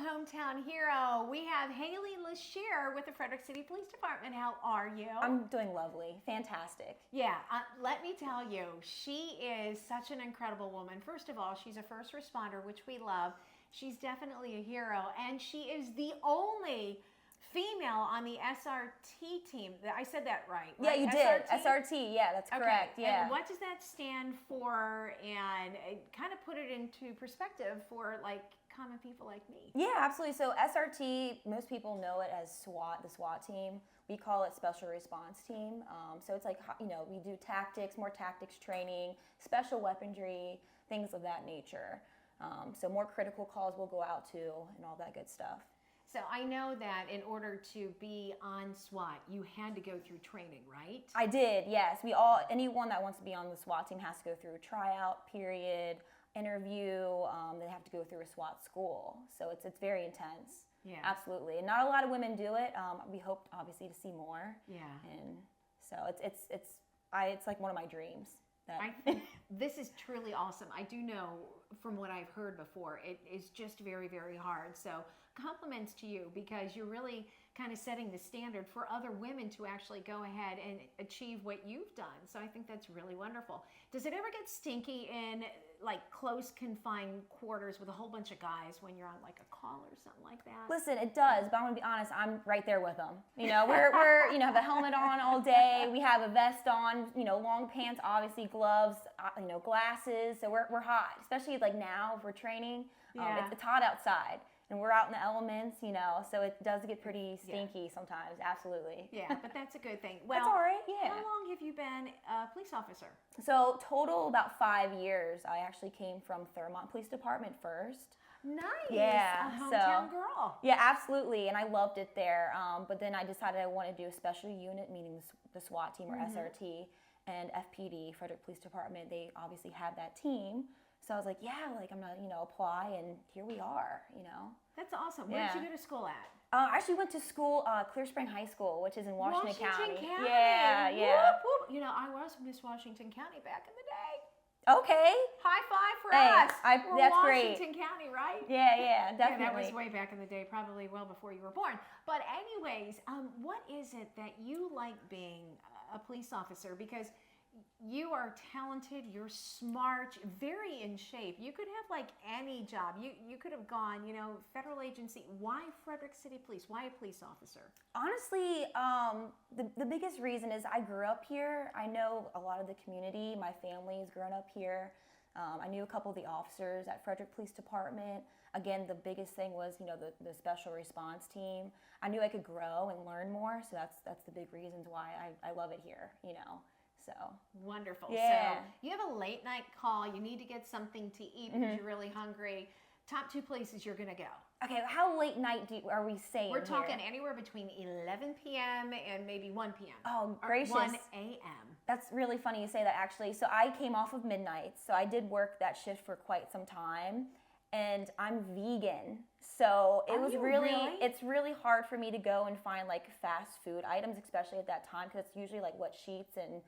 hometown hero. We have Hailey Leishear with the Frederick City Police Department. How are you? I'm doing lovely. Fantastic. Yeah, let me tell you, she is such an incredible woman. First of all, she's a first responder, which we love. She's definitely a hero, and she is the only female on the SRT team. I said that right? Yeah, you did. SRT, yeah, that's correct. Okay. Yeah. And what does that stand for? And kind of put it into perspective for like common people like me. Yeah, absolutely. So SRT, most people know it as SWAT, the SWAT team. We call it Special Response Team. So it's like, you know, we do tactics, more tactics training, special weaponry, things of that nature. So more critical calls we'll go out to and all that good stuff. So I know that in order to be on SWAT, you had to go through training, right? I did, yes. Anyone that wants to be on the SWAT team has to go through a tryout period, interview. They have to go through a SWAT school. So it's very intense. Yeah. Absolutely. And not a lot of women do it. We hope obviously to see more. Yeah. And so it's like one of my dreams. I think this is truly awesome. I do know from what I've heard before, it is just very, very hard. So compliments to you, because you're really kind of setting the standard for other women to actually go ahead and achieve what you've done. So I think that's really wonderful. Does it ever get stinky in like close confined quarters with a whole bunch of guys when you're on like a call or something like that? Listen, it does, but I'm gonna be honest, I'm right there with them. You know, we're have the helmet on all day. We have a vest on, long pants, obviously gloves, glasses. So we're hot, especially like now if we're training. Yeah. It's hot outside. And we're out in the elements, so it does get pretty stinky sometimes, absolutely. Yeah, but that's a good thing. Well, that's all right, yeah. How long have you been a police officer? So total about 5 years. I actually came from Thurmont Police Department first. Nice. Yeah. A hometown girl. Yeah, absolutely, and I loved it there. But then I decided I wanted to do a special unit, meaning the SWAT team or SRT, and FPD, Frederick Police Department. They obviously have that team. So I was like, yeah, like I'm gonna, apply, and here we are, That's awesome. Where did you go to school at? I actually went to school, Clear Spring High School, which is in Washington County. Yeah, yeah. Whoop, whoop. I was Miss Washington County back in the day. Okay. High five for us. We're that's Washington great. County, right? Yeah, definitely. Yeah, that was way back in the day, probably well before you were born. But anyways, what is it that you like being a police officer? Because you are talented, you're smart, very in shape. You could have like any job. You could have gone, federal agency. Why Frederick City Police? Why a police officer? Honestly, the biggest reason is I grew up here. I know a lot of the community. My family's grown up here. I knew a couple of the officers at Frederick Police Department. Again, the biggest thing was, the special response team. I knew I could grow and learn more, so that's the big reasons why I love it here, So wonderful. Yeah. So you have a late night call. You need to get something to eat because you're really hungry. Top 2 places you're going to go. Okay, how late night are we saying? We're talking anywhere between 11 p.m. and maybe 1 p.m. Oh, gracious. 1 a.m. That's really funny you say that, actually. So I came off of midnight, so I did work that shift for quite some time, and I'm vegan. So it's really hard for me to go and find like fast food items, especially at that time, because it's usually like Sheetz and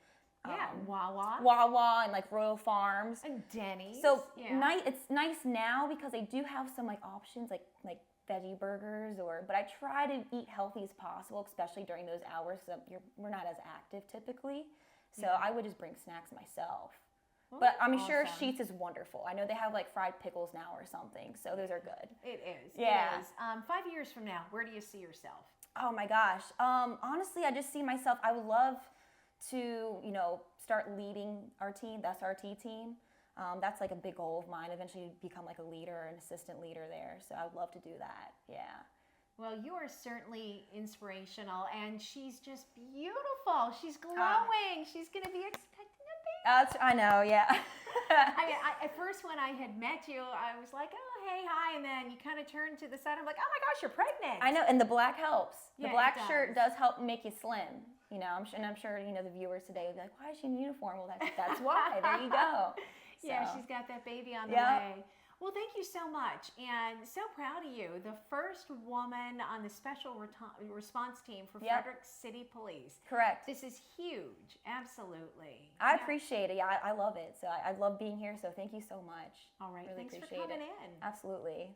Wawa and like Royal Farms and Denny's. So it's nice now because they do have some like options like veggie burgers but I try to eat healthy as possible, especially during those hours. So we're not as active typically. So I would just bring snacks myself. Well, but I'm awesome. sure Sheetz is wonderful. I know they have like fried pickles now or something. So those are good. It is. Yeah. It is. 5 years from now, where do you see yourself? Oh my gosh. Honestly, I just see myself. I would love to, start leading our team, the SRT team. That's like a big goal of mine, eventually become like a leader or an assistant leader there. So I would love to do that, yeah. Well, you are certainly inspirational, and she's just beautiful. She's glowing. She's going to be expecting a baby. I know, yeah. At first when I had met you, I was like, oh, hey, hi. And then you kind of turned to the side. I'm like, oh my gosh, you're pregnant. I know, and the black helps. The black shirt does help make you slim. I'm sure the viewers today will be like, why is she in uniform? Well, that's why. There you go. So. Yeah, she's got that baby on the way. Well, thank you so much, and so proud of you. The first woman on the special response team for Frederick City Police. Correct. This is huge. Absolutely. I appreciate it. Yeah, I love it. So I love being here. So thank you so much. All right. Really Thanks for appreciate coming it. in. Absolutely.